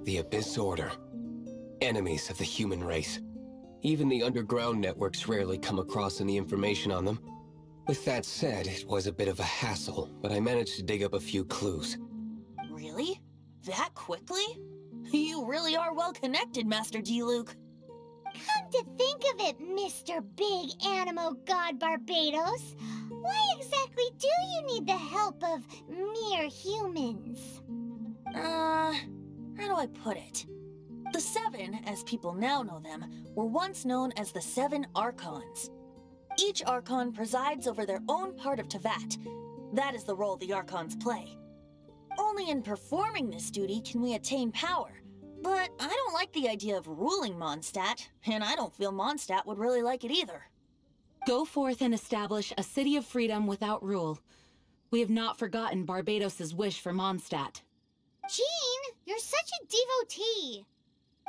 The Abyss Order. Enemies of the human race. Even the underground networks rarely come across any information on them. With that said, it was a bit of a hassle, but I managed to dig up a few clues. Really? That quickly? You really are well connected, Master D-Luke. Come to think of it, Mr. Big Animo God Barbados, why exactly do you need the help of mere humans? How do I put it? The Seven, as people now know them, were once known as the Seven Archons. Each Archon presides over their own part of Teyvat. That is the role the Archons play. Only in performing this duty can we attain power. But I don't like the idea of ruling Mondstadt, and I don't feel Mondstadt would really like it either. Go forth and establish a city of freedom without rule. We have not forgotten Barbados' wish for Mondstadt. Jean, you're such a devotee.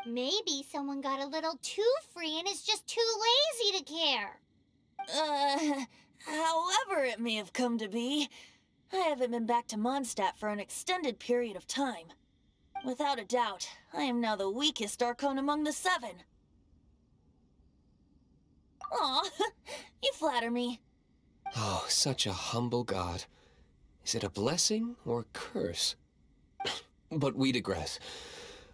Maybe someone got a little too free and is just too lazy to care. However it may have come to be, I haven't been back to Mondstadt for an extended period of time. Without a doubt, I am now the weakest Archon among the Seven. Aw, you flatter me. Oh, such a humble god. Is it a blessing or a curse? But we digress.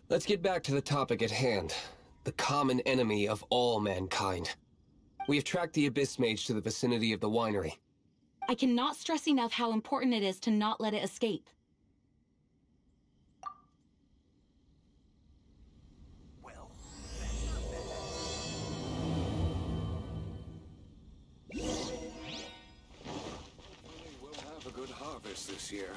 Let's get back to the topic at hand. The common enemy of all mankind. We have tracked the Abyss Mage to the vicinity of the winery. I cannot stress enough how important it is to not let it escape. Well, we'll have a good harvest this year.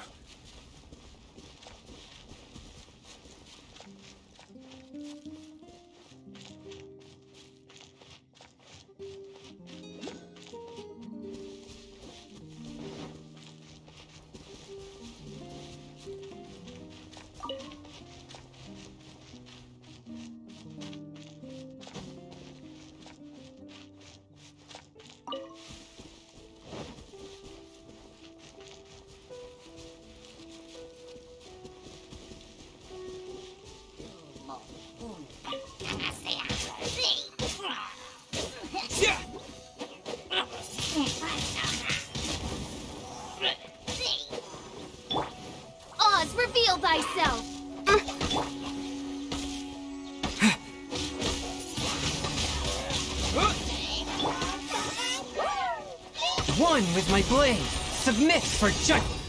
Oz, reveal thyself! One with my blade! Submit for judgment!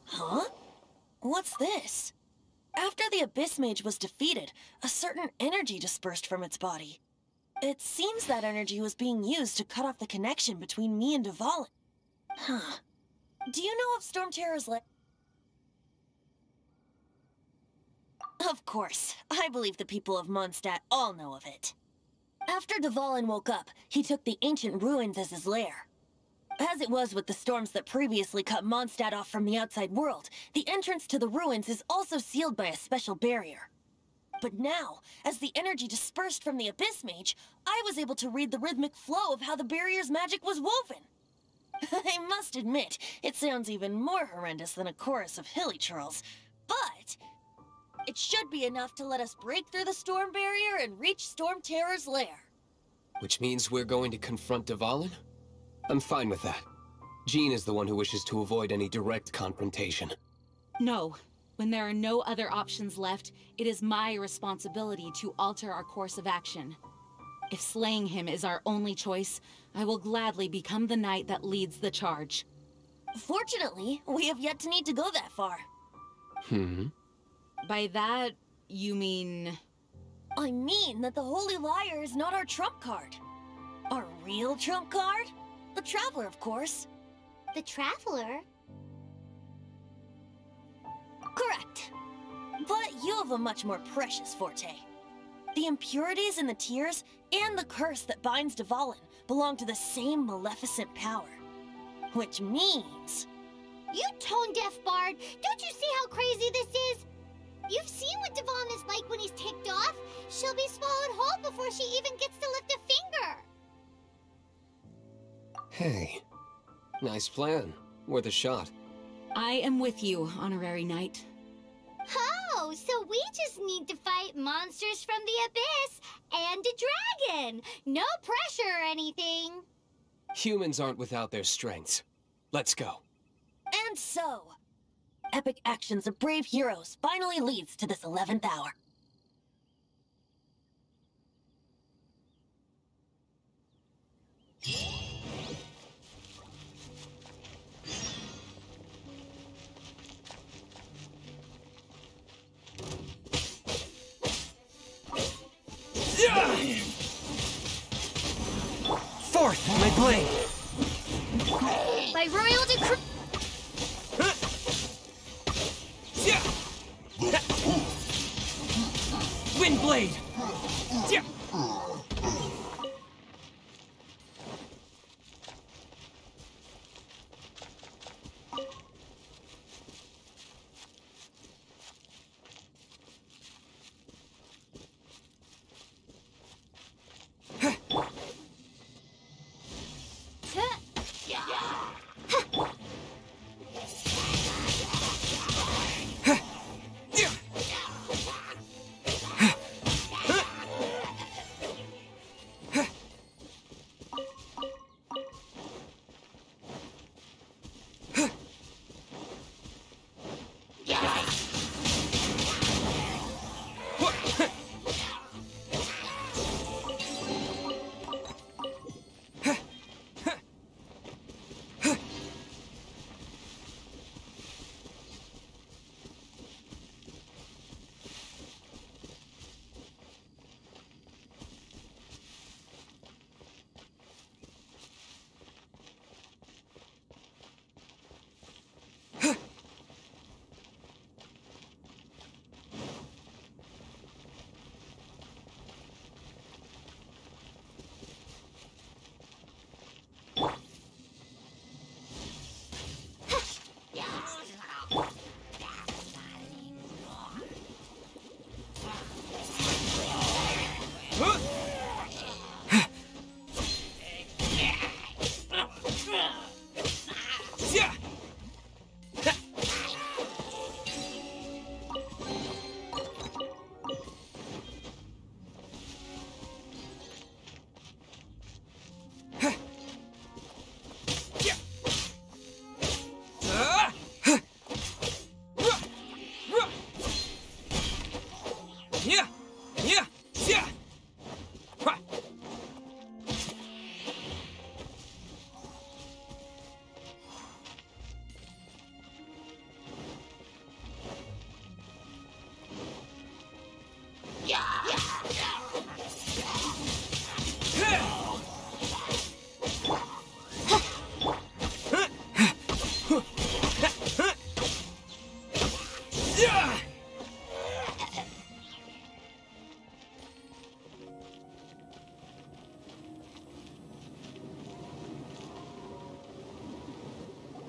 Huh? What's this? After the Abyss Mage was defeated, a certain energy dispersed from its body. It seems that energy was being used to cut off the connection between me and Dvalin. Huh. Do you know of Storm Terror's Of course. I believe the people of Mondstadt all know of it. After Dvalin woke up, he took the ancient ruins as his lair. As it was with the storms that previously cut Mondstadt off from the outside world, the entrance to the ruins is also sealed by a special barrier. But now, as the energy dispersed from the Abyss Mage, I was able to read the rhythmic flow of how the barrier's magic was woven. I must admit, it sounds even more horrendous than a chorus of hilly churls, but it should be enough to let us break through the storm barrier and reach Storm Terror's lair. Which means we're going to confront Dvalin? I'm fine with that. Jean is the one who wishes to avoid any direct confrontation. No. When there are no other options left, it is my responsibility to alter our course of action. If slaying him is our only choice, I will gladly become the knight that leads the charge. Fortunately, we have yet to need to go that far. By that, you mean... I mean that the Holy Liar is not our trump card. Our real trump card? The Traveler, of course. The Traveler? Correct. But you have a much more precious forte. The impurities in the tears and the curse that binds Dvalin belong to the same maleficent power. Which means You tone-deaf bard, don't you see how crazy this is? You've seen what Dvalin is like when he's ticked off. She'll be swallowed whole before she even gets to lift a finger. Hey, nice plan. Worth a shot. I am with you, Honorary Knight. Oh, so we just need to fight monsters from the abyss and a dragon. No pressure or anything. Humans aren't without their strengths. Let's go. And so, epic actions of brave heroes finally leads to this 11th hour. Forth with my blade! By royal decree. Wind blade!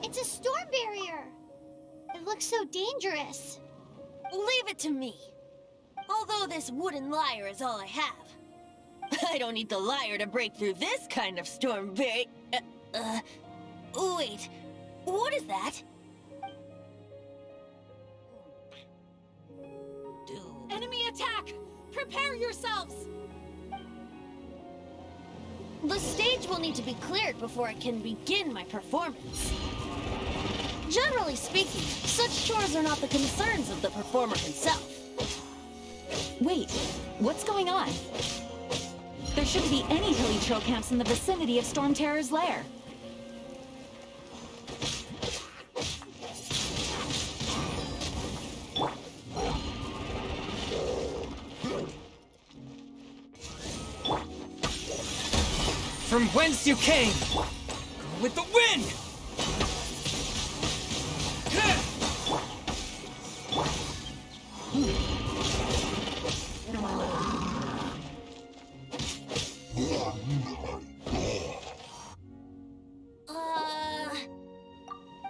It's a storm barrier. It looks so dangerous. Leave it to me. Although this wooden lyre is all I have. I don't need the lyre to break through this kind of storm barrier. Wait. What is that? Enemy attack! Prepare yourselves! The stage will need to be cleared before I can begin my performance. Generally speaking, such chores are not the concerns of the performer himself. Wait, what's going on? There shouldn't be any Hilichurl camps in the vicinity of Storm Terror's lair. From whence you came! Go with the wind!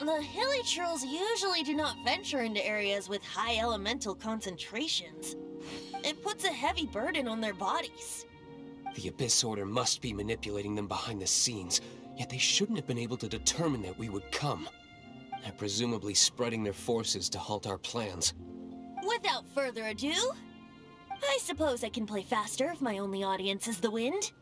The hilly trolls usually do not venture into areas with high elemental concentrations. It puts a heavy burden on their bodies. The Abyss Order must be manipulating them behind the scenes, yet they shouldn't have been able to determine that we would come. They're presumably spreading their forces to halt our plans. Without further ado, I suppose I can play faster if my only audience is the wind.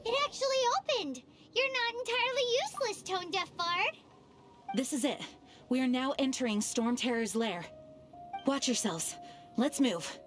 It actually opened! You're not entirely useless, Tone Deaf Bard. This is it. We are now entering Storm Terror's lair. Watch yourselves. Let's move.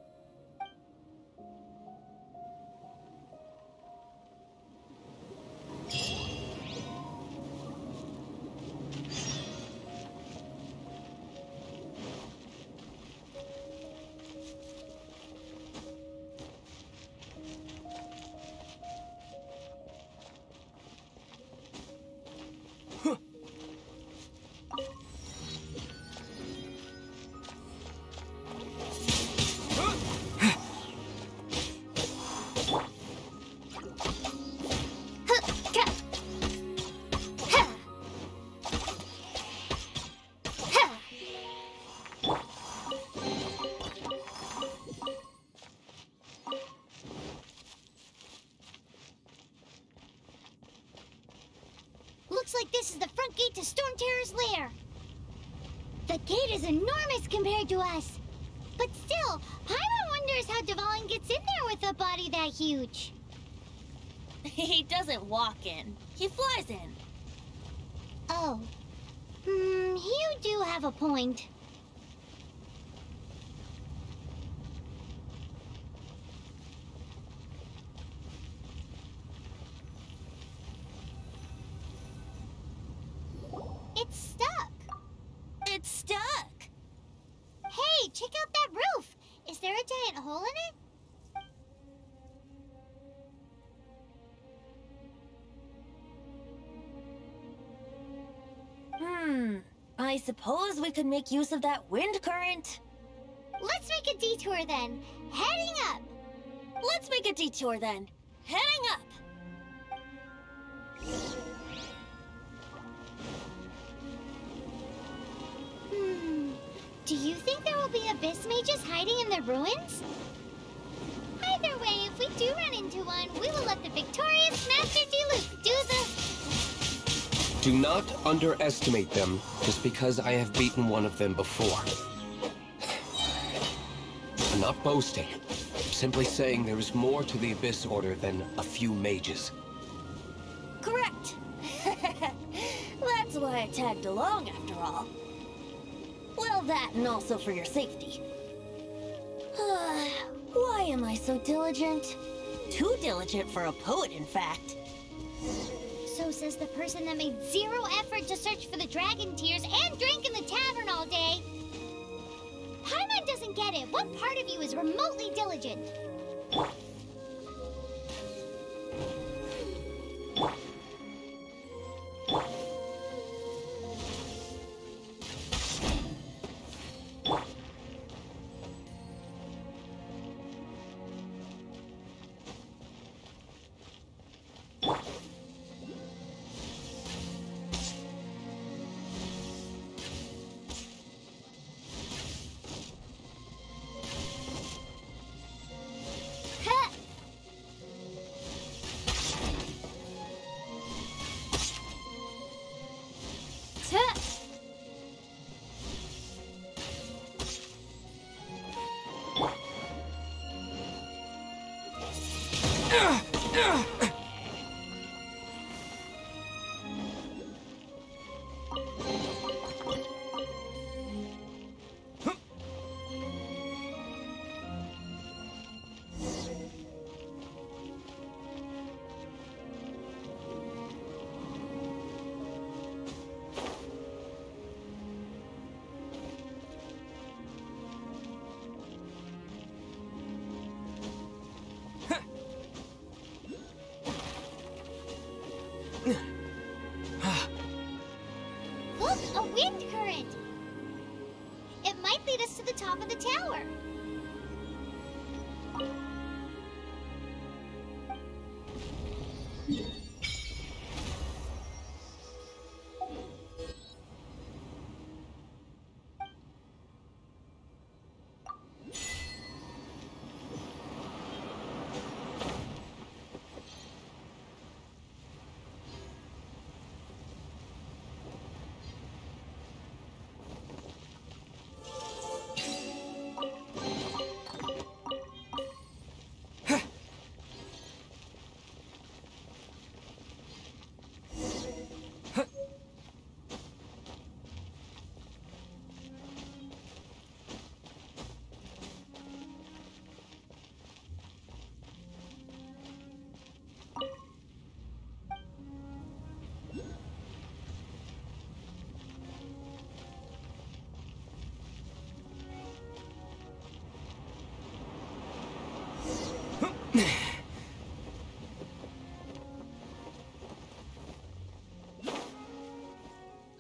Looks like this is the front gate to Storm Terror's lair. The gate is enormous compared to us. But still, Paimon wonders how Dvalin gets in there with a body that huge. He doesn't walk in. He flies in. Oh. You do have a point. It's stuck. It's stuck. Hey, check out that roof. Is there a giant hole in it? I suppose we could make use of that wind current. Let's make a detour then. Heading up. Let's make a detour then. Heading up. Do you think there will be abyss mages hiding in the ruins? Either way, if we do run into one, we will let the victorious Master Diluc do the... Do not underestimate them just because I have beaten one of them before. I'm not boasting. I'm simply saying there is more to the Abyss Order than a few mages. Correct. That's why I tagged along after all. Well, that and also for your safety. Why am I so diligent? Too diligent for a poet, in fact. So says the person that made zero effort to search for the dragon tears and drank in the tavern all day. Paimon doesn't get it. What part of you is remotely diligent? Look, a wind current! It might lead us to the top of the tower.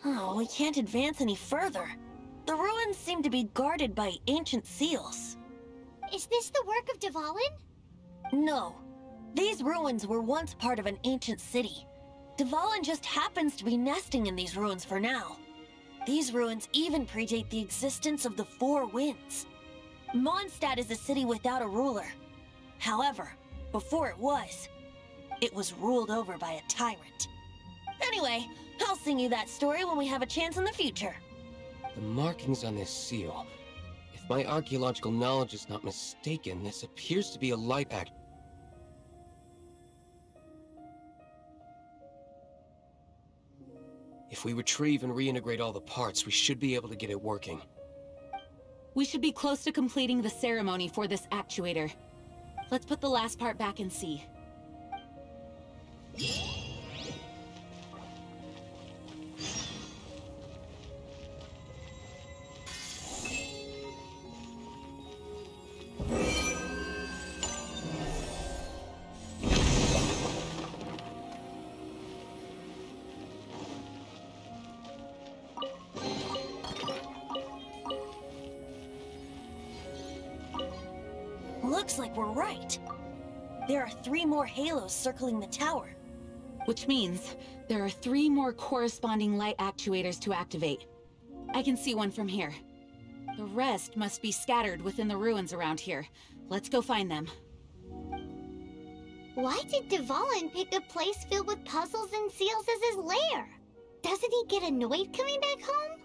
Oh, we can't advance any further. The ruins seem to be guarded by ancient seals. Is this the work of Dvalin? No. These ruins were once part of an ancient city. Dvalin just happens to be nesting in these ruins for now. These ruins even predate the existence of the Four Winds. Mondstadt is a city without a ruler. However, before it was ruled over by a tyrant. Anyway, I'll sing you that story when we have a chance in the future. The markings on this seal. If my archaeological knowledge is not mistaken, this appears to be a light act. If we retrieve and reintegrate all the parts, we should be able to get it working. We should be close to completing the ceremony for this actuator. Let's put the last part back and see. Looks like we're right. There are 3 more halos circling the tower. Which means there are 3 more corresponding light actuators to activate. I can see one from here. The rest must be scattered within the ruins around here. Let's go find them. Why did Dvalin pick a place filled with puzzles and seals as his lair? Doesn't he get annoyed coming back home?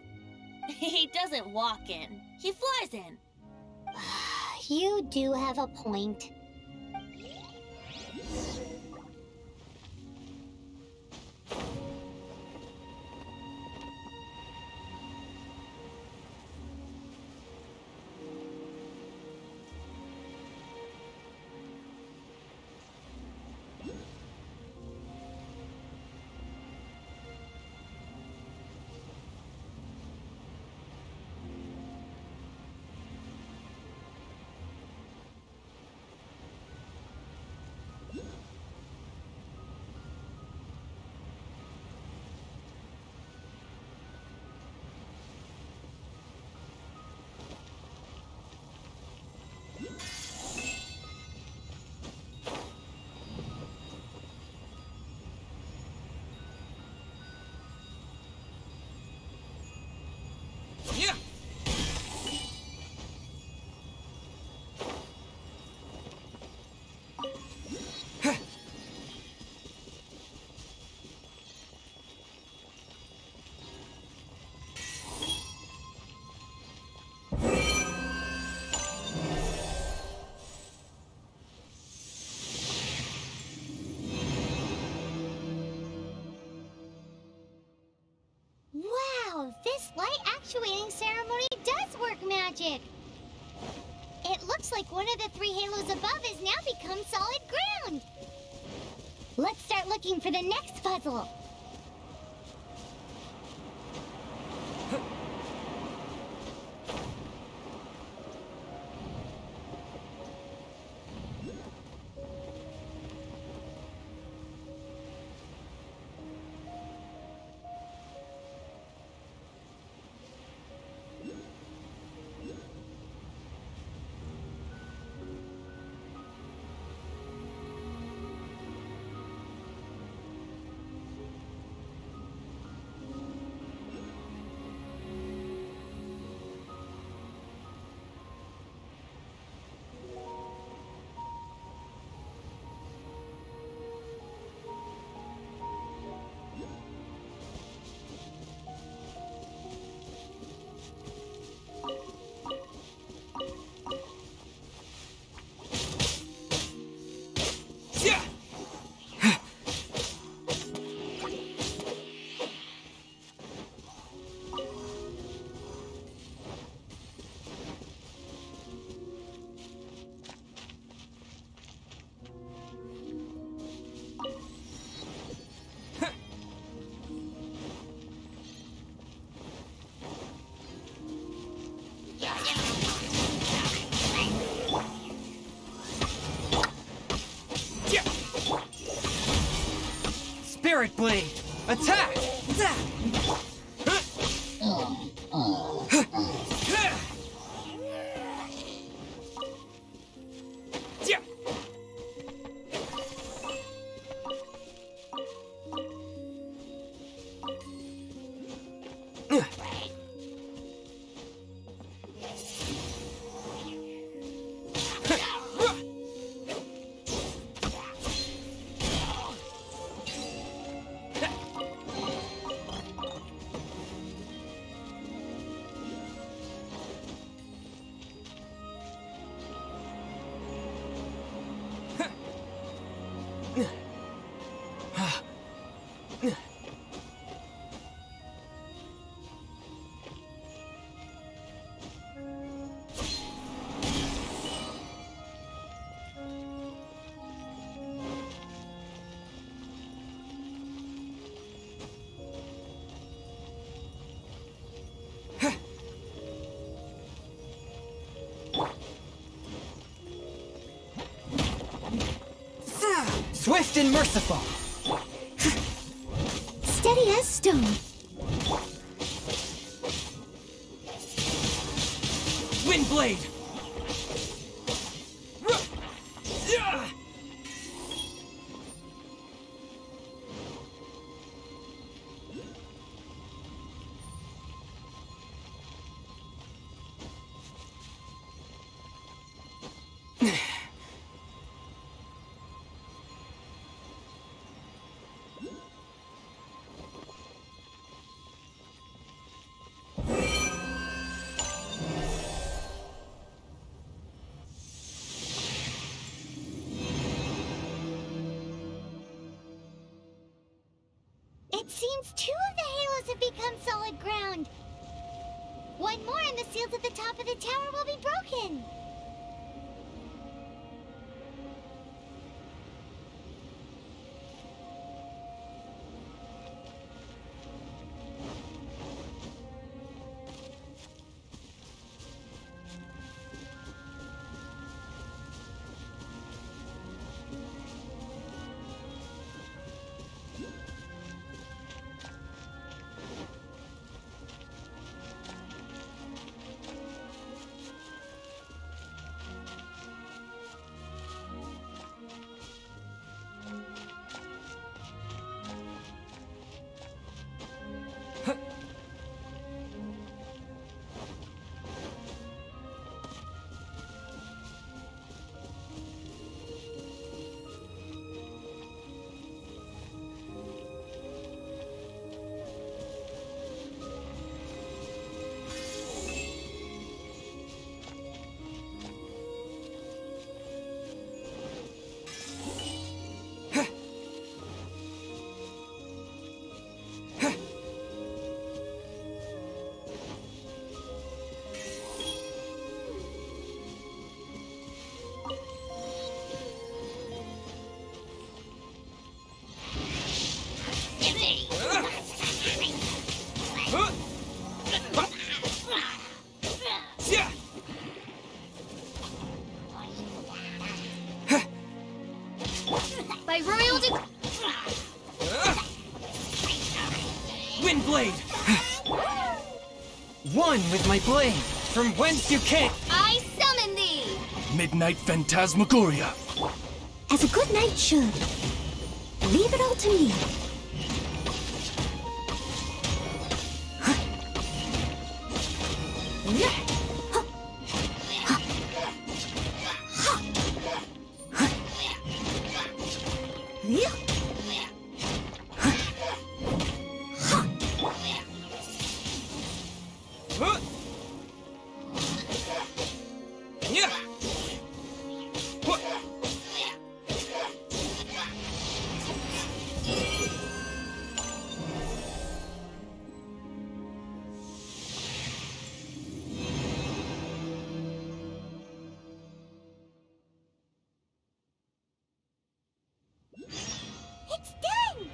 He doesn't walk in. He flies in. You do have a point. Yeah! Wow, this light actuating ceremony does work magic! It looks like one of the 3 halos above has now become solid ground! Let's start looking for the next puzzle! Spirit Blade! Attack! just and merciful. Steady as stone. Windblade! It seems 2 of the halos have become solid ground. 1 more and the seal to the top of the tower will be broken. By royal Windblade! One with my blade, from whence you came! I summon thee! Midnight Phantasmagoria! As a good knight should. Leave it all to me. It's done!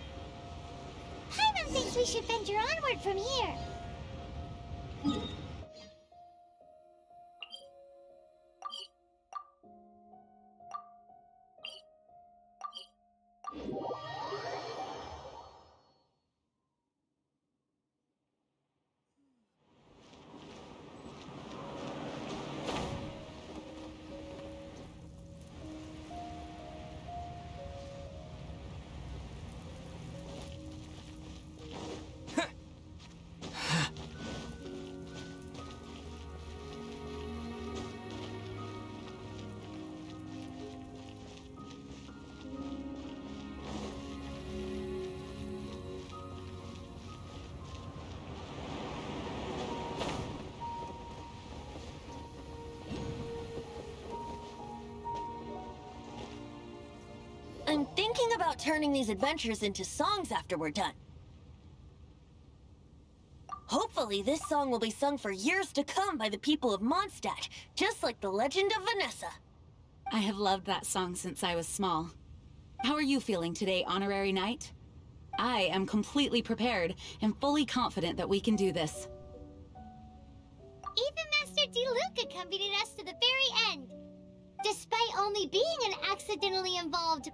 Paimon thinks we should venture onward from here. I'm thinking about turning these adventures into songs after we're done. Hopefully, this song will be sung for years to come by the people of Mondstadt, just like the legend of Vanessa. I have loved that song since I was small. How are you feeling today, Honorary Knight? I am completely prepared and fully confident that we can do this. Even Master Diluc accompanied us to the very end, despite only being an accidentally involved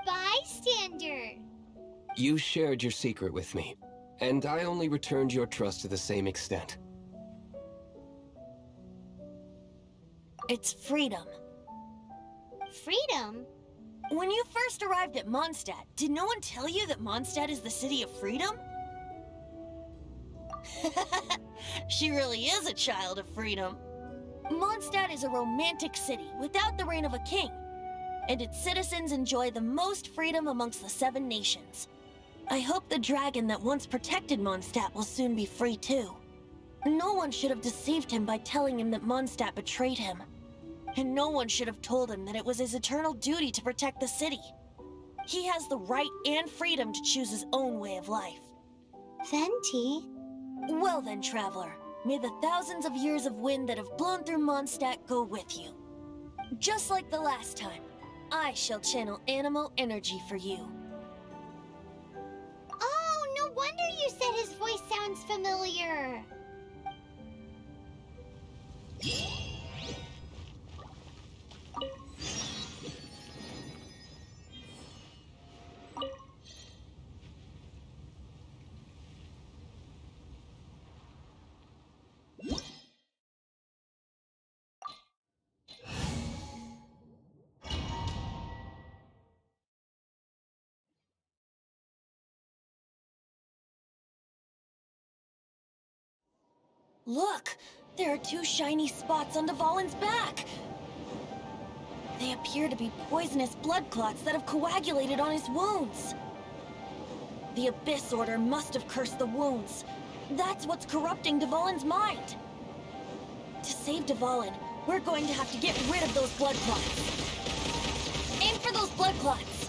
bystander. You shared your secret with me, and I only returned your trust to the same extent. It's freedom. Freedom? When you first arrived at Mondstadt, did no one tell you that Mondstadt is the city of freedom? She really is a child of freedom. Mondstadt is a romantic city without the reign of a king, and its citizens enjoy the most freedom amongst the 7 nations. I hope the dragon that once protected Mondstadt will soon be free too. No one should have deceived him by telling him that Mondstadt betrayed him. And no one should have told him that it was his eternal duty to protect the city. He has the right and freedom to choose his own way of life. Venti? Well then, traveler, may the thousands of years of wind that have blown through Mondstadt go with you. Just like the last time, I shall channel Animo energy for you. Oh, no wonder you said his voice sounds familiar. Look! There are 2 shiny spots on Dvalin's back! They appear to be poisonous blood clots that have coagulated on his wounds. The Abyss Order must have cursed the wounds. That's what's corrupting Dvalin's mind. To save Dvalin, we're going to have to get rid of those blood clots. Aim for those blood clots!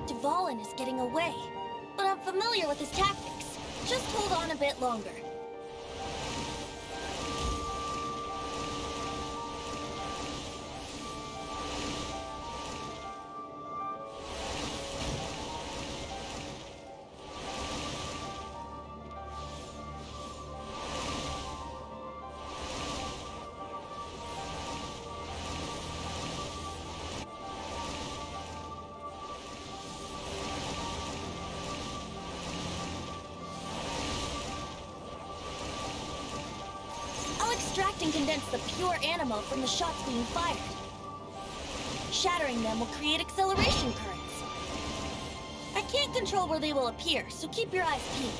Dvalin is getting away, but I'm familiar with his tactics. Just hold on a bit longer. Extract and condense the pure animo from the shots being fired. Shattering them will create acceleration currents. I can't control where they will appear, so keep your eyes peeled.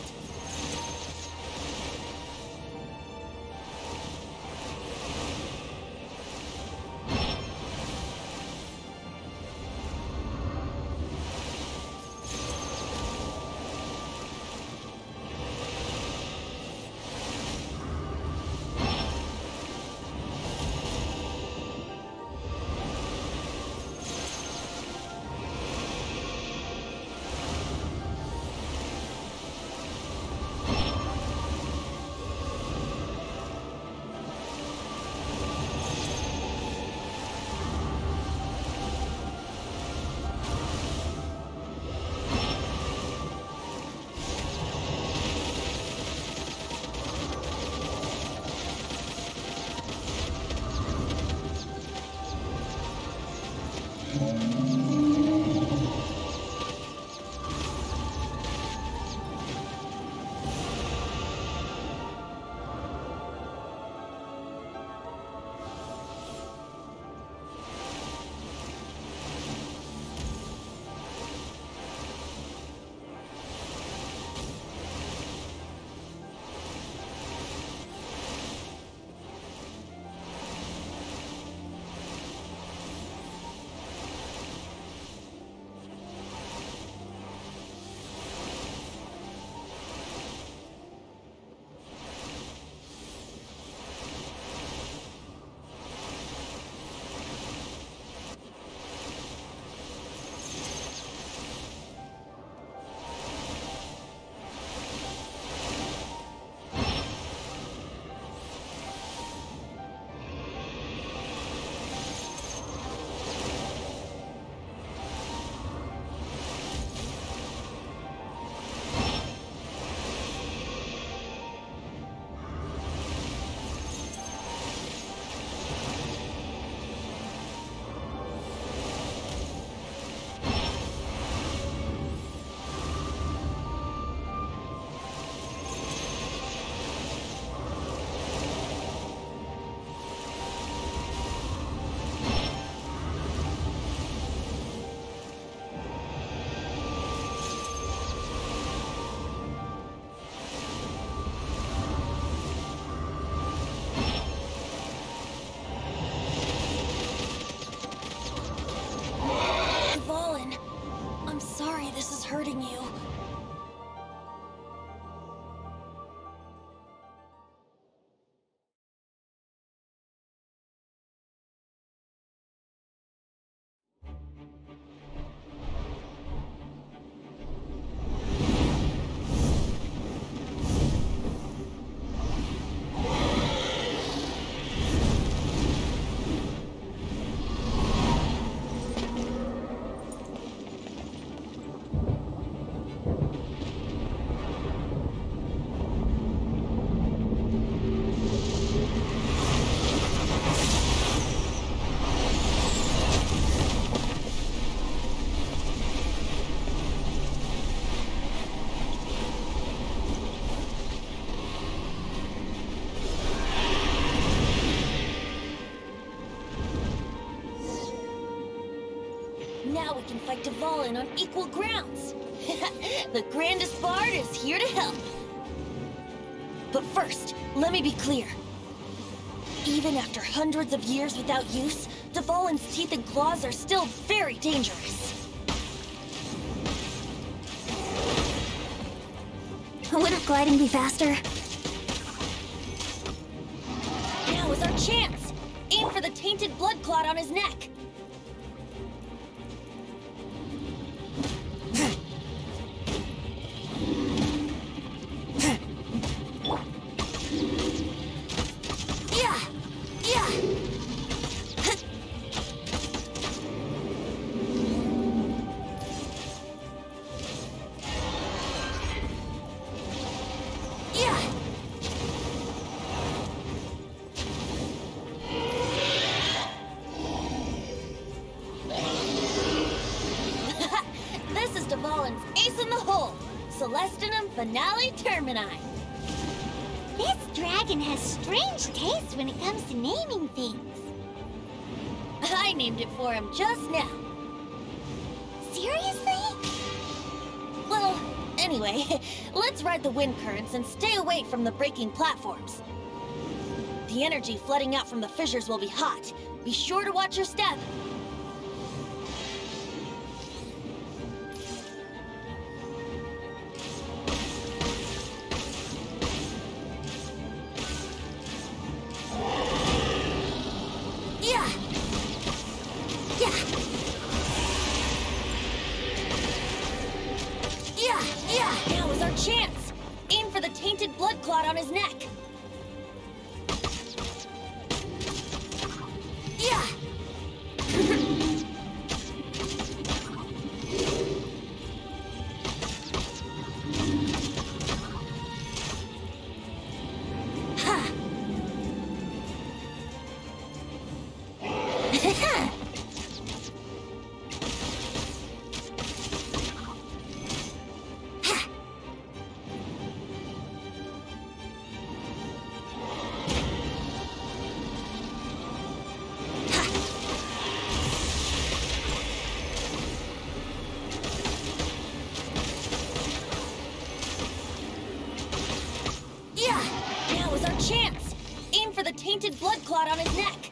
can fight Dvalin on equal grounds. The grandest bard is here to help. But first, let me be clear. Even after hundreds of years without use, Dvalin's teeth and claws are still very dangerous. Wouldn't gliding be faster? Now is our chance! Aim for the tainted blood clot on his neck! Dvalin's ace in the hole, Celestinum Finale Termini. This dragon has strange taste when it comes to naming things. I named it for him just now. Seriously? Well, anyway, let's ride the wind currents and stay away from the breaking platforms. The energy flooding out from the fissures will be hot. Be sure to watch your step. Now is our chance! Aim for the tainted blood clot on his neck! Now is our chance! Aim for the tainted blood clot on his neck!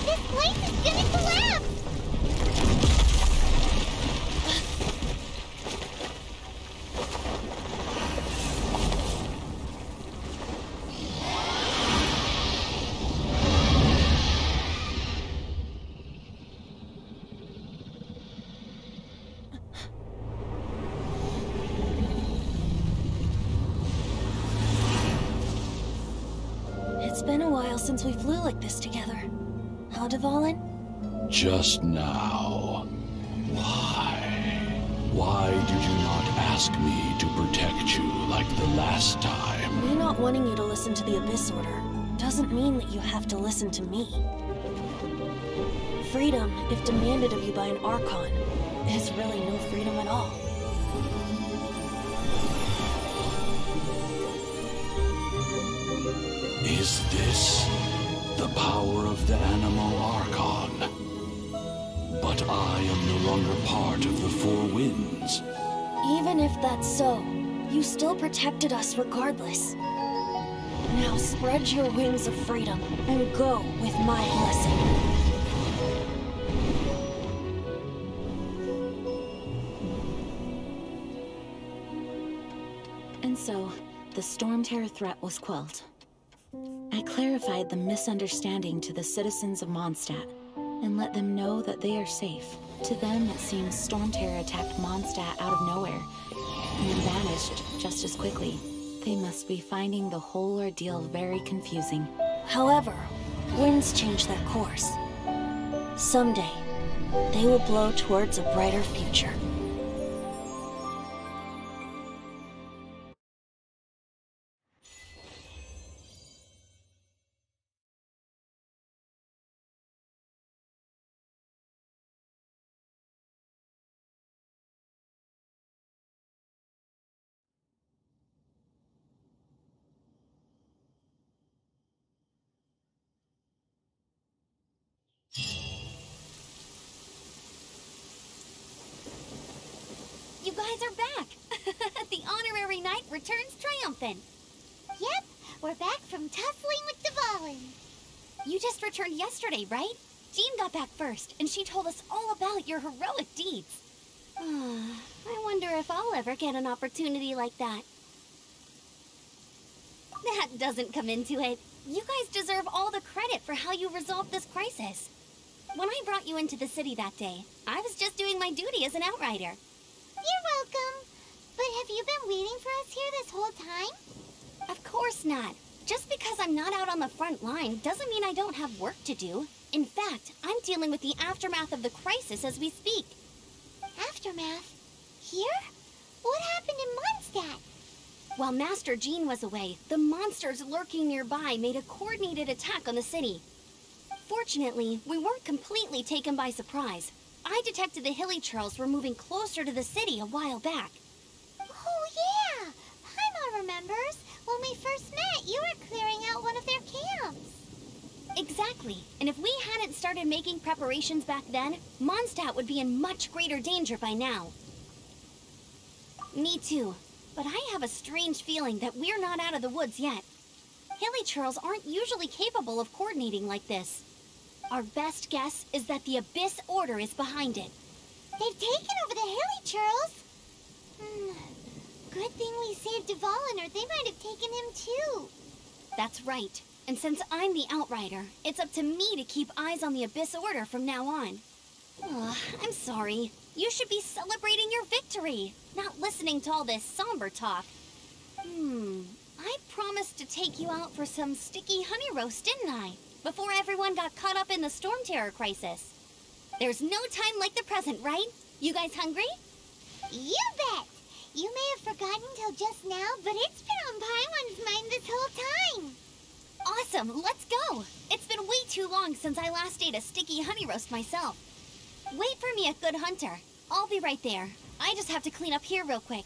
This place is gonna collapse! It's been a while since we flew like this together. How, Dvalin? Just now. Why? Why did you not ask me to protect you like the last time? Me not wanting you to listen to the Abyss Order doesn't mean that you have to listen to me. Freedom, if demanded of you by an Archon, is really no freedom at all. Is this the power of the Animal Archon? But I am no longer part of the Four Winds. Even if that's so, you still protected us regardless. Now spread your wings of freedom and go with my blessing. And so, the Storm Terror threat was quelled. I clarified the misunderstanding to the citizens of Mondstadt, and let them know that they are safe. To them, it seems Storm Terror attacked Mondstadt out of nowhere, and then vanished just as quickly. They must be finding the whole ordeal very confusing. However, winds change their course. Someday, they will blow towards a brighter future. You guys are back! The honorary knight returns triumphant. Yep, we're back from tussling with Dvalin. You just returned yesterday, right? Jean got back first, and she told us all about your heroic deeds. I wonder if I'll ever get an opportunity like that. That doesn't come into it. You guys deserve all the credit for how you resolved this crisis. When I brought you into the city that day, I was just doing my duty as an outrider. You're welcome. But have you been waiting for us here this whole time? Of course not. Just because I'm not out on the front line doesn't mean I don't have work to do. In fact, I'm dealing with the aftermath of the crisis as we speak. Aftermath? Here? What happened in Mondstadt? While Master Jean was away, the monsters lurking nearby made a coordinated attack on the city. Fortunately, we weren't completely taken by surprise. I detected the Hilly Churls were moving closer to the city a while back. Oh yeah! Paimon remembers. When we first met, you were clearing out one of their camps. Exactly. And if we hadn't started making preparations back then, Mondstadt would be in much greater danger by now. Me too. But I have a strange feeling that we're not out of the woods yet. Hilly Churls aren't usually capable of coordinating like this. Our best guess is that the Abyss Order is behind it. They've taken over the Hilly Churls. Good thing we saved Dvalin, or they might have taken him too. That's right. And since I'm the Outrider, it's up to me to keep eyes on the Abyss Order from now on. I'm sorry. You should be celebrating your victory, not listening to all this somber talk. I promised to take you out for some sticky honey roast, didn't I? Before everyone got caught up in the Storm Terror crisis. There's no time like the present, right? You guys hungry? You bet! You may have forgotten till just now, but it's been on Paimon's mind this whole time. Awesome, let's go! It's been way too long since I last ate a sticky honey roast myself. Wait for me at Good Hunter. I'll be right there. I just have to clean up here real quick.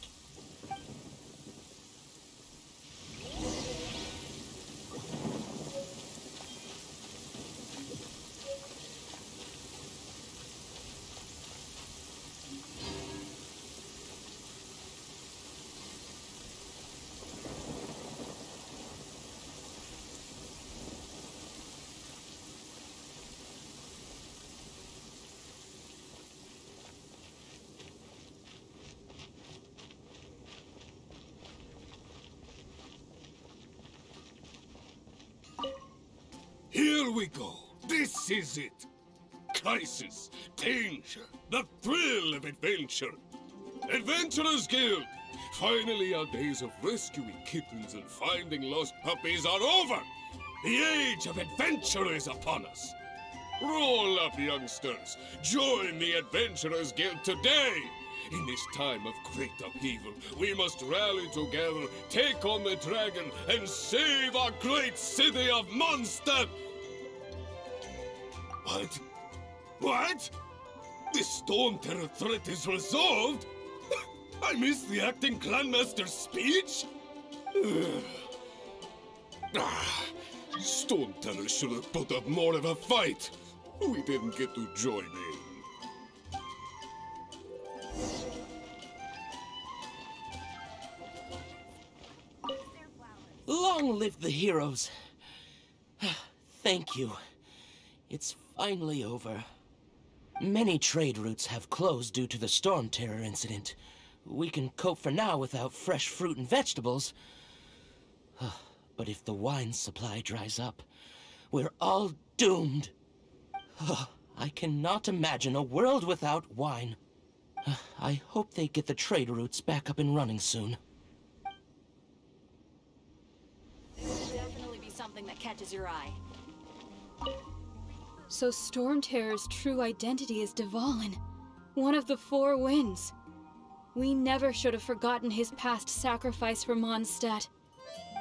Here we go. This is it. Crisis, danger, the thrill of adventure. Adventurers Guild! Finally, our days of rescuing kittens and finding lost puppies are over! The age of adventure is upon us! Roll up, youngsters! Join the Adventurers Guild today! In this time of great upheaval, we must rally together, take on the dragon, and save our great city of Mondstadt! What? What? The Storm Terror threat is resolved? I missed the acting clanmaster's speech? Storm Terror should have put up more of a fight. We didn't get to join in. Long live the heroes. Thank you. It's finally over. Many trade routes have closed due to the Storm Terror incident. We can cope for now without fresh fruit and vegetables. But if the wine supply dries up, we're all doomed. I cannot imagine a world without wine. I hope they get the trade routes back up and running soon. There will definitely be something that catches your eye. So Storm Terror's true identity is Dvalin, one of the Four Winds. We never should have forgotten his past sacrifice for Mondstadt.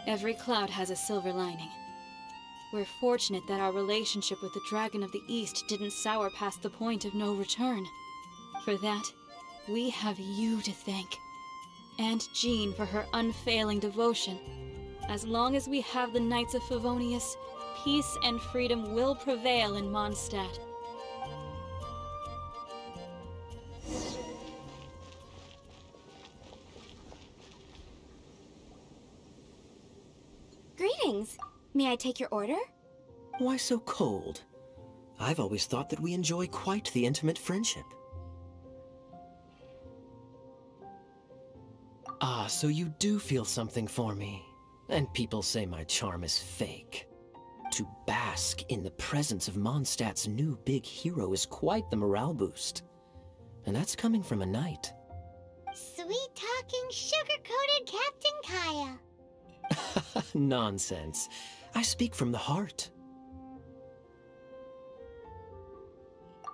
Every cloud has a silver lining. We're fortunate that our relationship with the Dragon of the East didn't sour past the point of no return. For that, we have you to thank. And Jean for her unfailing devotion. As long as we have the Knights of Favonius, peace and freedom will prevail in Mondstadt. Greetings. May I take your order? Why so cold? I've always thought that we enjoy quite the intimate friendship. Ah, so you do feel something for me. And people say my charm is fake. To bask in the presence of Mondstadt's new big hero is quite the morale boost. And that's coming from a knight. Sweet-talking, sugar-coated Captain Kaya. Nonsense. I speak from the heart.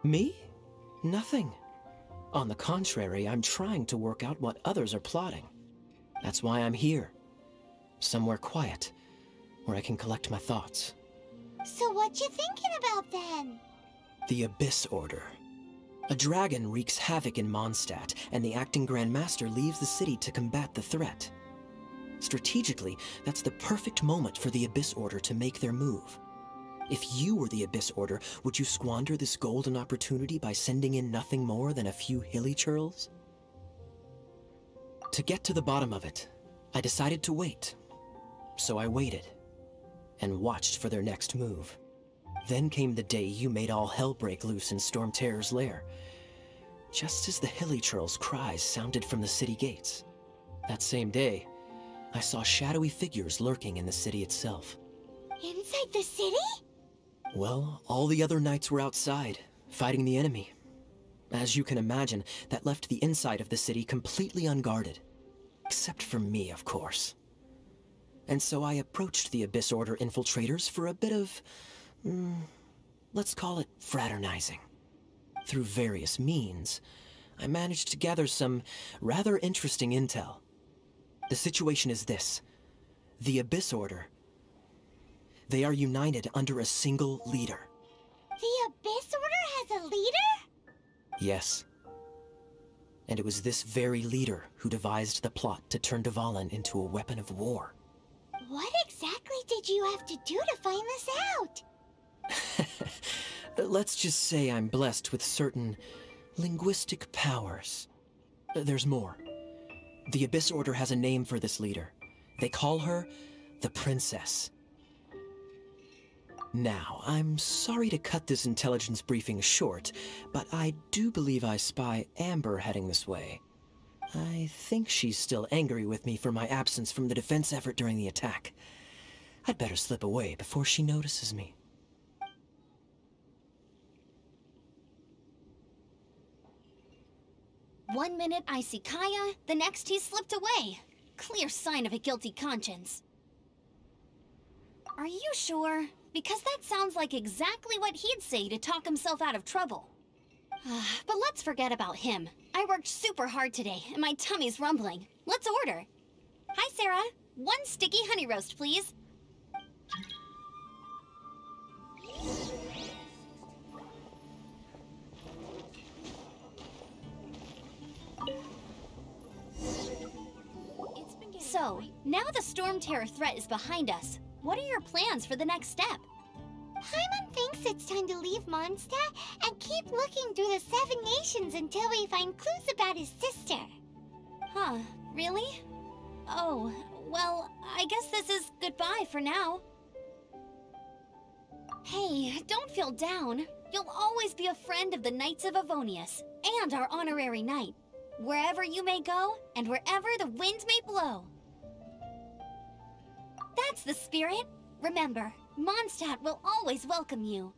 Me? Nothing. On the contrary, I'm trying to work out what others are plotting. That's why I'm here. Somewhere quiet, where I can collect my thoughts. So what you thinking about then? The Abyss Order. A dragon wreaks havoc in Mondstadt, and the acting Grand Master leaves the city to combat the threat. Strategically, that's the perfect moment for the Abyss Order to make their move. If you were the Abyss Order, would you squander this golden opportunity by sending in nothing more than a few hilly churls? To get to the bottom of it, I decided to wait. So I waited, and watched for their next move. Then came the day you made all hell break loose in Storm Terror's lair, just as the hilly churls' cries sounded from the city gates. That same day, I saw shadowy figures lurking in the city itself. Inside the city? Well, all the other knights were outside, fighting the enemy. As you can imagine, that left the inside of the city completely unguarded. Except for me, of course. And so I approached the Abyss Order infiltrators for a bit of, let's call it fraternizing. Through various means, I managed to gather some rather interesting intel. The situation is this. The Abyss Order, they are united under a single leader. The Abyss Order has a leader? Yes. And it was this very leader who devised the plot to turn Dvalin into a weapon of war. What exactly did you have to do to find this out? Let's just say I'm blessed with certain linguistic powers. There's more. The Abyss Order has a name for this leader. They call her the Princess. Now, I'm sorry to cut this intelligence briefing short, but I do believe I spy Amber heading this way. I think she's still angry with me for my absence from the defense effort during the attack. I'd better slip away before she notices me. One minute I see Kaya, the next he slipped away. Clear sign of a guilty conscience. Are you sure? Because that sounds like exactly what he'd say to talk himself out of trouble. But let's forget about him. I worked super hard today, and my tummy's rumbling. Let's order. Hi, Sarah. 1 sticky honey roast, please. So, now the Storm Terror threat is behind us. What are your plans for the next step? Paimon thinks it's time to leave Mondstadt and keep looking through the 7 nations until we find clues about his sister. Huh, really? Oh, well, I guess this is goodbye for now. Hey, don't feel down. You'll always be a friend of the Knights of Avonius, and our honorary knight. Wherever you may go, and wherever the wind may blow. That's the spirit. Remember, Mondstadt will always welcome you.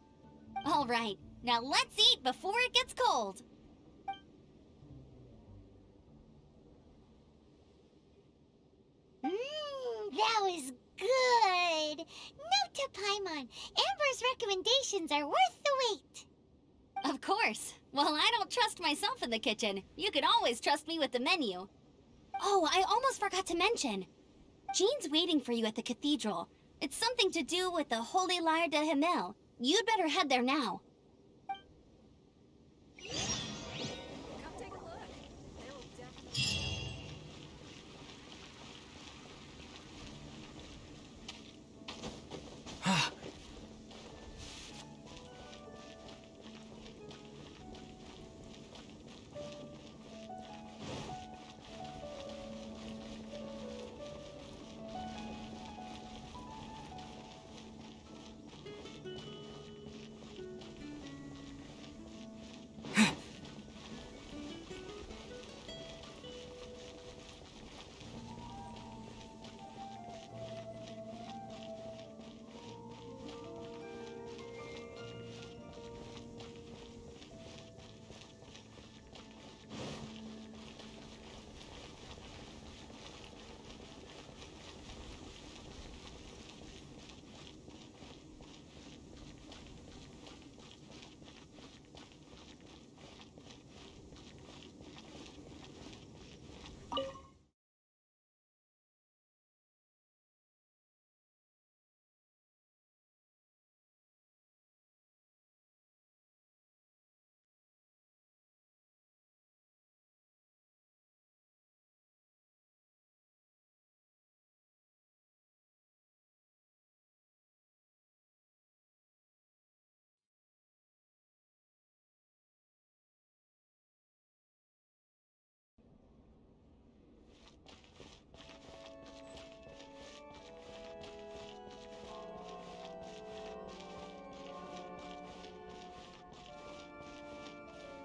All right, now let's eat before it gets cold. That was good. Note to Paimon, Amber's recommendations are worth the wait. Of course. Well, I don't trust myself in the kitchen. You can always trust me with the menu. Oh, I almost forgot to mention. Jean's waiting for you at the cathedral. It's something to do with the Holy Lyre de Himmel. You'd better head there now. Come take a look. They will definitely...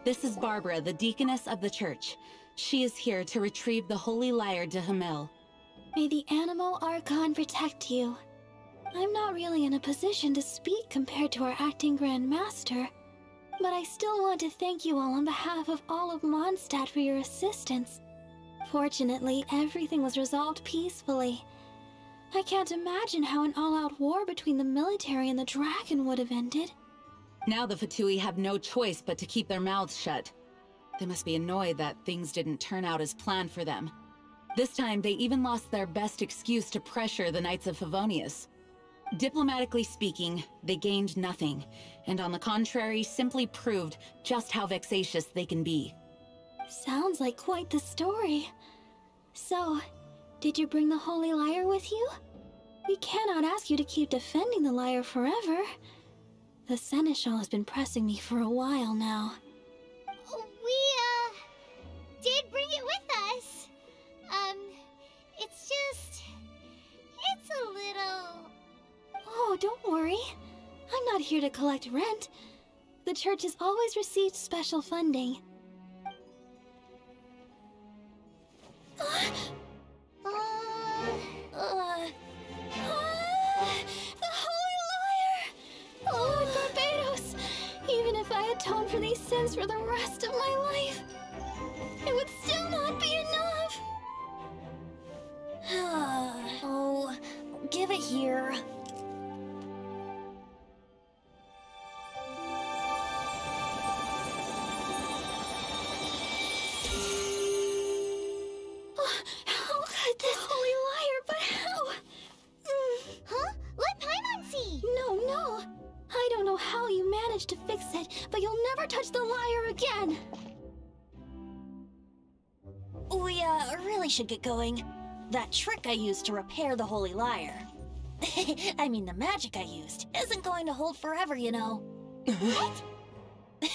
This is Barbara, the deaconess of the church. She is here to retrieve the Holy Lyre de Hamil. May the Animal Archon protect you. I'm not really in a position to speak compared to our acting Grand Master, but I still want to thank you all on behalf of all of Mondstadt for your assistance. Fortunately, everything was resolved peacefully. I can't imagine how an all-out war between the military and the dragon would have ended. Now the Fatui have no choice but to keep their mouths shut. They must be annoyed that things didn't turn out as planned for them. This time, they even lost their best excuse to pressure the Knights of Favonius. Diplomatically speaking, they gained nothing, and on the contrary, simply proved just how vexatious they can be. Sounds like quite the story. So, did you bring the Holy Lyre with you? We cannot ask you to keep defending the lyre forever. The Seneschal has been pressing me for a while now. We, did bring it with us. It's a little... Oh, don't worry. I'm not here to collect rent. The church has always received special funding. The Holy Lyre! Lord Barbados! Even if I atoned for these sins for the rest of my life, it would still not be enough! Oh, give it here. How could this Holy Lyre, but how? Huh? Let Paimon see! No. I don't know how you managed to fix it, but you'll never touch the lyre again! We, really should get going. That trick I used to repair the Holy Lyre. I mean, the magic I used isn't going to hold forever, you know. What? You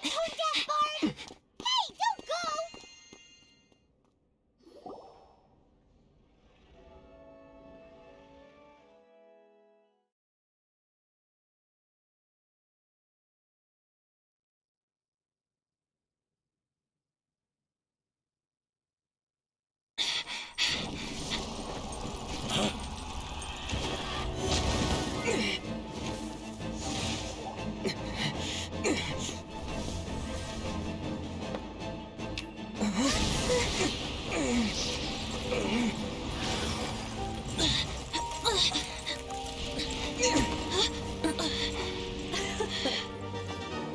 tone-deaf bard! Hey, don't go!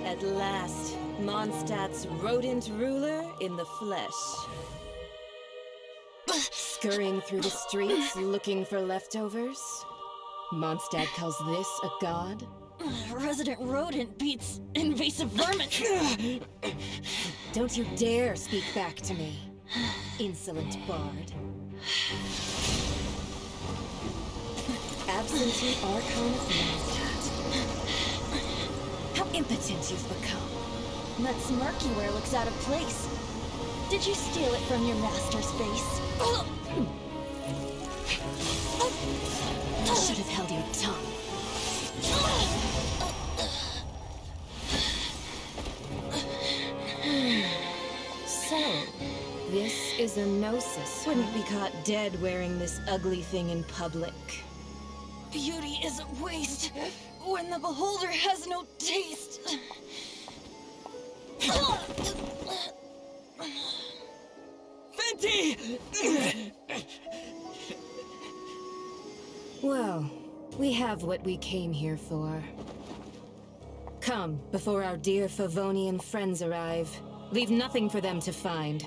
At last, Mondstadt's rodent ruler in the flesh. Scurrying through the streets looking for leftovers? Mondstadt calls this a god? Resident rodent beats invasive vermin. Don't you dare speak back to me, insolent bard. Absentee Archon of Mondstadt. How impotent you've become. That smirk you wear looks out of place. Did you steal it from your master's face? You should have held your tongue. So, this is a gnosis. Wouldn't be caught dead wearing this ugly thing in public. Beauty is a waste when the beholder has no taste. Fenty! Well, we have what we came here for. Come, before our dear Favonian friends arrive. Leave nothing for them to find.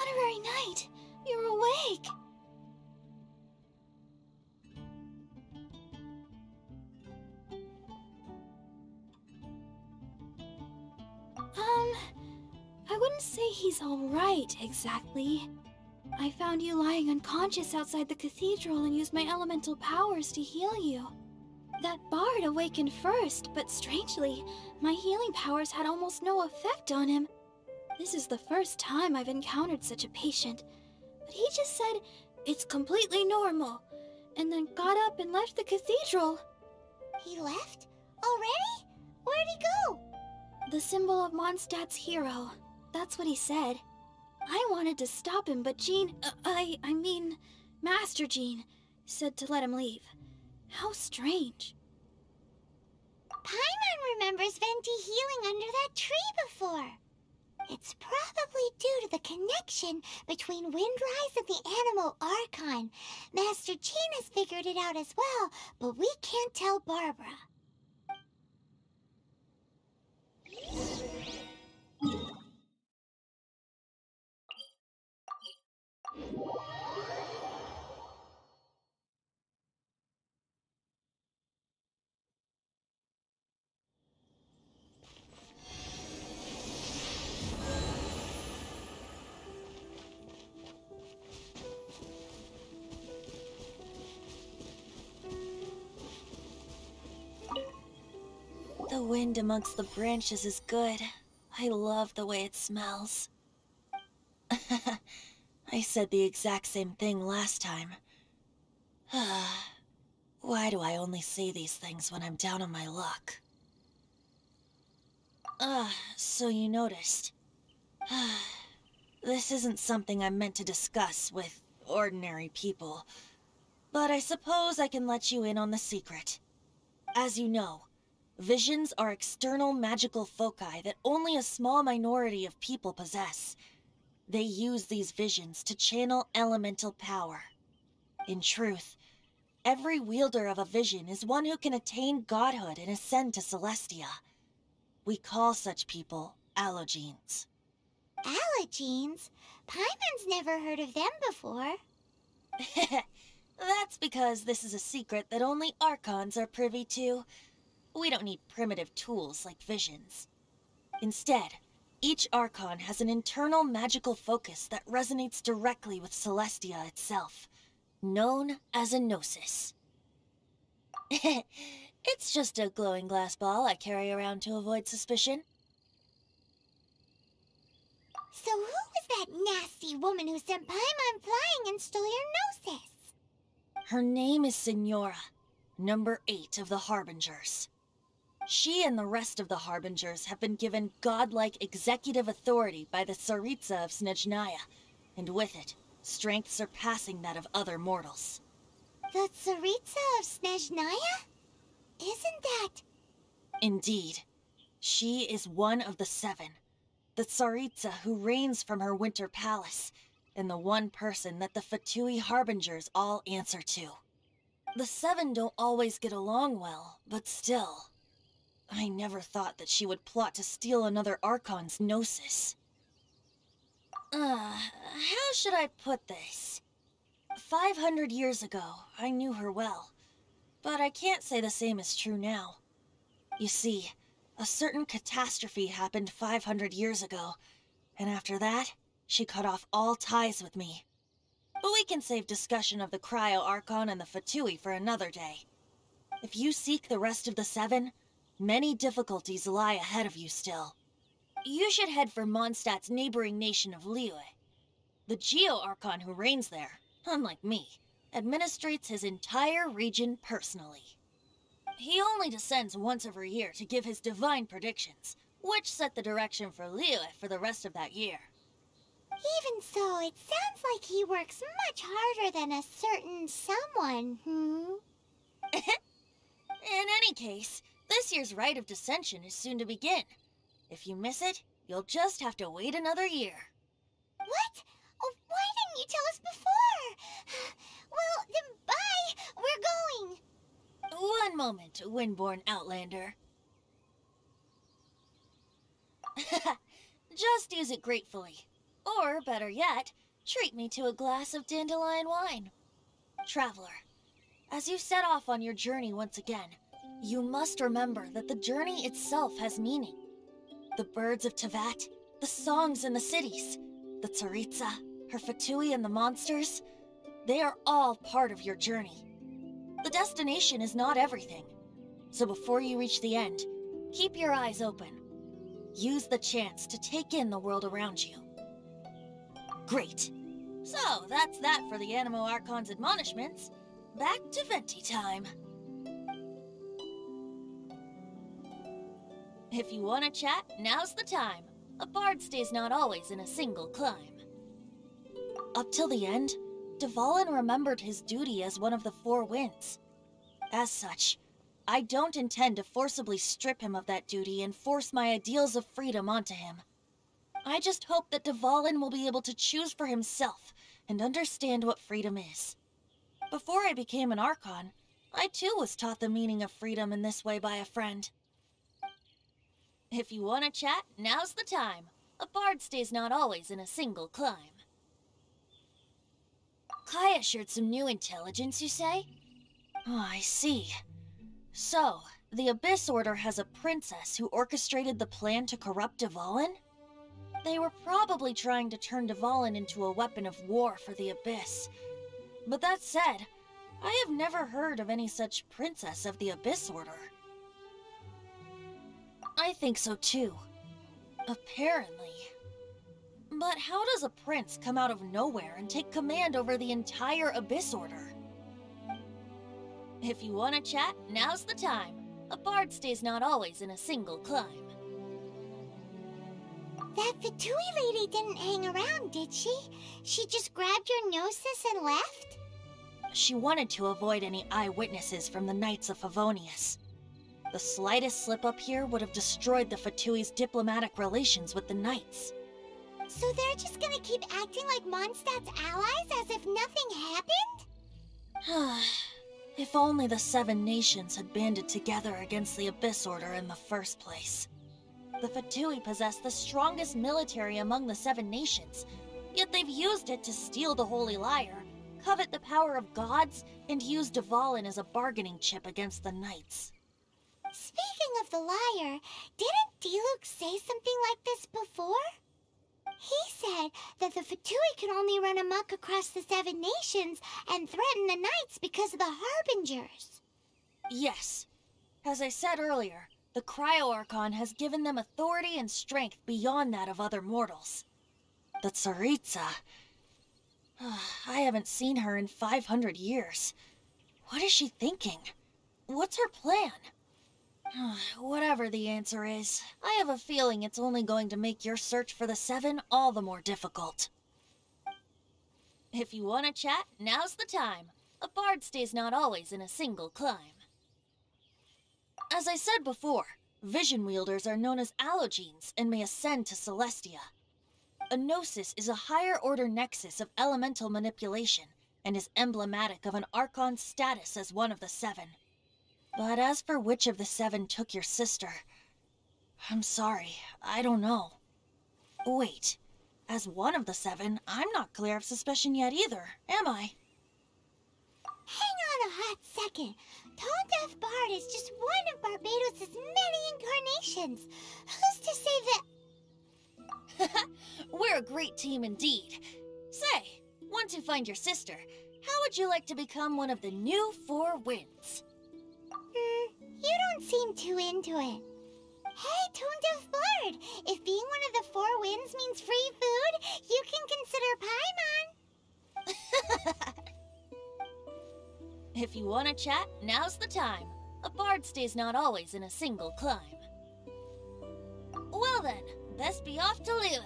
Honorary Knight, you're awake! I wouldn't say he's alright, exactly. I found you lying unconscious outside the cathedral and used my elemental powers to heal you. That bard awakened first, but strangely, my healing powers had almost no effect on him. This is the first time I've encountered such a patient, but he just said, "It's completely normal," and then got up and left the cathedral. He left? Already? Where'd he go? The symbol of Mondstadt's hero. That's what he said. I wanted to stop him, but Jean, I mean, Master Jean, said to let him leave. How strange. Paimon remembers Venti healing under that tree before. It's probably due to the connection between Windrise and the Animal Archon. Master Jean has figured it out as well, but we can't tell Barbara. The wind amongst the branches is good. I love the way it smells. I said the exact same thing last time. Why do I only say these things when I'm down on my luck? So you noticed. This isn't something I'm meant to discuss with ordinary people, but I suppose I can let you in on the secret. As you know, visions are external magical foci that only a small minority of people possess. They use these visions to channel elemental power. In truth, every wielder of a vision is one who can attain godhood and ascend to Celestia. We call such people allogenes. Allogenes? Paimon's never heard of them before. That's because this is a secret that only Archons are privy to. We don't need primitive tools like visions. Instead, each Archon has an internal magical focus that resonates directly with Celestia itself, known as a gnosis. It's just a glowing glass ball I carry around to avoid suspicion. So who was that nasty woman who sent Paimon flying and stole your gnosis? Her name is Signora, number 8 of the Harbingers. She and the rest of the Harbingers have been given godlike executive authority by the Tsaritsa of Snezhnaya, and with it, strength surpassing that of other mortals. The Tsaritsa of Snezhnaya? Isn't that... Indeed. She is one of the 7, the Tsaritsa who reigns from her winter palace, and the one person that the Fatui Harbingers all answer to. The 7 don't always get along well, but still... I never thought that she would plot to steal another Archon's gnosis. How should I put this? 500 years ago, I knew her well, but I can't say the same is true now. You see, a certain catastrophe happened 500 years ago, and after that, she cut off all ties with me. But we can save discussion of the Cryo Archon and the Fatui for another day. If you seek the rest of the 7, many difficulties lie ahead of you still. You should head for Mondstadt's neighboring nation of Liyue. The Geo-Archon who reigns there, unlike me, administrates his entire region personally. He only descends once every year to give his divine predictions, which set the direction for Liyue for the rest of that year. Even so, it sounds like he works much harder than a certain someone, In any case, this year's Rite of Descension is soon to begin. If you miss it, you'll just have to wait another year. What? Oh, why didn't you tell us before? Well, then bye! We're going! One moment, Windborn Outlander. Just use it gratefully. Or, better yet, treat me to a glass of dandelion wine. Traveler, as you set off on your journey once again, you must remember that the journey itself has meaning. The birds of Tevat, the songs in the cities, the Tsaritsa, her Fatui and the monsters, they are all part of your journey. The destination is not everything, So before you reach the end, keep your eyes open. Use the chance to take in the world around you. Great. So, that's that for the Animo Archon's admonishments. Back to Venti time. If you want to chat, now's the time. A bard stays not always in a single climb. Up till the end, Dvalin remembered his duty as one of the Four Winds. As such, I don't intend to forcibly strip him of that duty and force my ideals of freedom onto him. I just hope that Dvalin will be able to choose for himself and understand what freedom is. Before I became an Archon, I too was taught the meaning of freedom in this way by a friend. If you want to chat, now's the time. A bard stays not always in a single climb. Kaya shared some new intelligence, you say? Oh, I see. So, the Abyss Order has a princess who orchestrated the plan to corrupt Dvalin? They were probably trying to turn Dvalin into a weapon of war for the Abyss. But that said, I have never heard of any such princess of the Abyss Order. I think so too. Apparently. But how does a prince come out of nowhere and take command over the entire Abyss Order? If you want to chat, now's the time. A bard stays not always in a single climb. That Fatui lady didn't hang around, did she? She just grabbed your gnosis and left? She wanted to avoid any eyewitnesses from the Knights of Favonius. The slightest slip-up here would have destroyed the Fatui's diplomatic relations with the Knights. So they're just gonna keep acting like Mondstadt's allies as if nothing happened? If only the Seven Nations had banded together against the Abyss Order in the first place. The Fatui possess the strongest military among the Seven Nations, yet they've used it to steal the Holy Lyre, covet the power of gods, and use Dvalin as a bargaining chip against the Knights. Speaking of the lyre, didn't Diluc say something like this before? He said that the Fatui can only run amok across the Seven Nations and threaten the Knights because of the Harbingers. Yes. As I said earlier, the Cryo-Archon has given them authority and strength beyond that of other mortals. The Tsaritsa... I haven't seen her in 500 years. What is she thinking? What's her plan? Whatever the answer is, I have a feeling it's only going to make your search for the Seven all the more difficult. If you want to chat, now's the time. A bard stays not always in a single climb. As I said before, vision wielders are known as allogenes and may ascend to Celestia. A gnosis is a higher-order nexus of elemental manipulation and is emblematic of an Archon's status as one of the Seven. But as for which of the Seven took your sister, I'm sorry, I don't know. Wait, as one of the Seven, I'm not clear of suspicion yet either, am I? Hang on a hot second. Tone Deaf Bard is just one of Barbados' many incarnations. Who's to say that... We're a great team indeed. Say, once you find your sister, how would you like to become one of the new Four Winds? You don't seem too into it. Hey, Tone Deaf Bard, if being one of the Four Winds means free food, you can consider Paimon. If you want to chat, now's the time. A bard stays not always in a single climb. Well then, best be off to Liyue.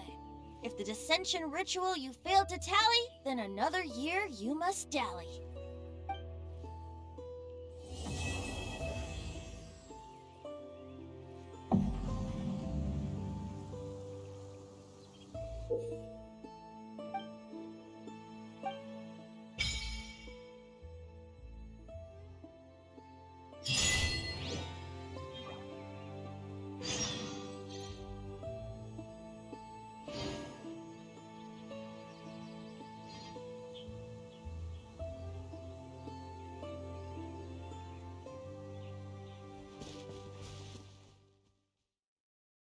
If the dissension ritual you failed to tally, then another year you must dally.